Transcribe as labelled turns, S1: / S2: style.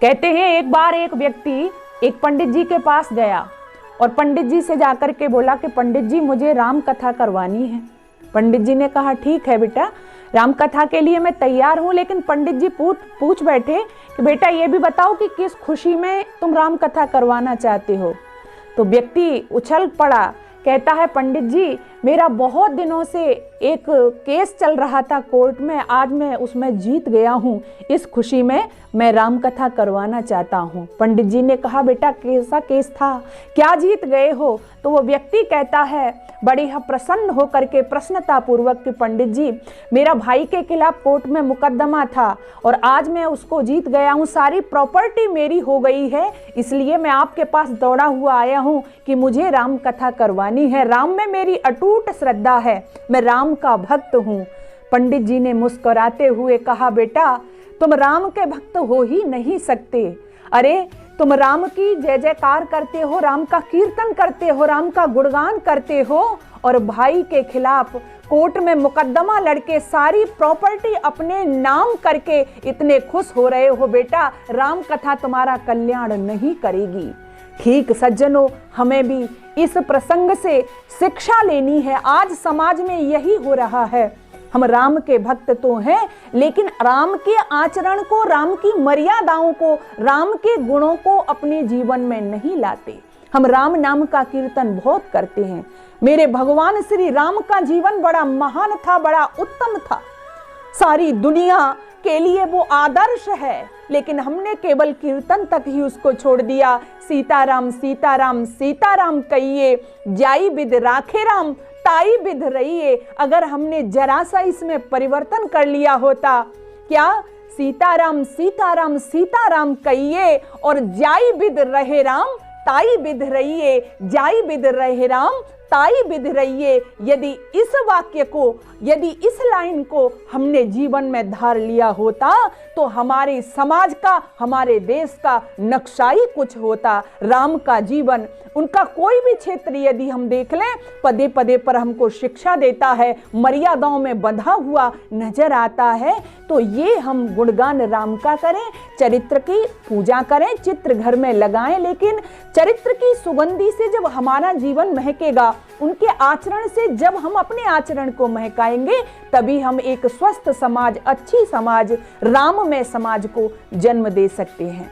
S1: कहते हैं एक बार एक व्यक्ति एक पंडित जी के पास गया और पंडित जी से जाकर के बोला कि पंडित जी मुझे राम कथा करवानी है। पंडित जी ने कहा ठीक है बेटा, राम कथा के लिए मैं तैयार हूँ, लेकिन पंडित जी पूछ बैठे कि बेटा ये भी बताओ कि किस खुशी में तुम राम कथा करवाना चाहते हो। तो व्यक्ति उछल पड़ा, कहता है पंडित जी मेरा बहुत दिनों से एक केस चल रहा था कोर्ट में, आज मैं उसमें जीत गया हूँ, इस खुशी में मैं राम कथा करवाना चाहता हूँ। पंडित जी ने कहा बेटा कैसा केस था, क्या जीत गए हो? तो वो व्यक्ति कहता है बड़ी प्रसन्न होकर के प्रसन्नता पूर्वक कि पंडित जी मेरा भाई के खिलाफ कोर्ट में मुकदमा था और आज मैं उसको जीत गया हूँ, सारी प्रॉपर्टी मेरी हो गई है, इसलिए मैं आपके पास दौड़ा हुआ आया हूँ कि मुझे राम कथा करवानी है। राम में मेरी अटूट श्रद्धा है, मैं राम का भक्त हूँ। पंडित जी ने मुस्कुराते हुए कहा बेटा तुम राम के भक्त हो ही नहीं सकते। अरे तुम राम की जय जयकार करते हो, राम का कीर्तन करते हो, राम का गुणगान करते हो और भाई के खिलाफ कोर्ट में मुकदमा लड़के सारी प्रॉपर्टी अपने नाम करके इतने खुश हो रहे हो। बेटा राम कथा तुम्हारा कल्याण नहीं करेगी। ठीक सज्जनों, हमें भी इस प्रसंग से शिक्षा लेनी है। आज समाज में यही हो रहा है, हम राम के भक्त तो हैं लेकिन राम के आचरण को, राम की मर्यादाओं को, राम के गुणों को अपने जीवन में नहीं लाते। हम राम नाम का कीर्तन बहुत करते हैं। मेरे भगवान श्री राम का जीवन बड़ा महान था, बड़ा उत्तम था, सारी दुनिया के लिए वो आदर्श है, लेकिन हमने केवल कीर्तन तक ही उसको छोड़ दिया। सीताराम सीताराम सीताराम कहिए, जाई बिध राखे राम ताई बिध रहिए। अगर हमने जरा सा इसमें परिवर्तन कर लिया होता, क्या सीताराम सीताराम सीताराम कहिए और जाई बिध रहे राम ताई बिध रहिए, जाई बिध रहे राम ताई बिध रहिए। यदि इस वाक्य को, यदि इस लाइन को हमने जीवन में धार लिया होता तो हमारे समाज का, हमारे देश का नक्शा ही कुछ होता। राम का जीवन, उनका कोई भी क्षेत्र यदि हम देख लें, पदे पदे पर हमको शिक्षा देता है, मर्यादाओं में बंधा हुआ नजर आता है। तो ये हम गुणगान राम का करें, चरित्र की पूजा करें, चित्र घर में लगाएं, लेकिन चरित्र की सुगंधी से जब हमारा जीवन महकेगा, उनके आचरण से जब हम अपने आचरण को महकाएंगे, तभी हम एक स्वस्थ समाज, अच्छी समाज, राममय समाज को जन्म दे सकते हैं।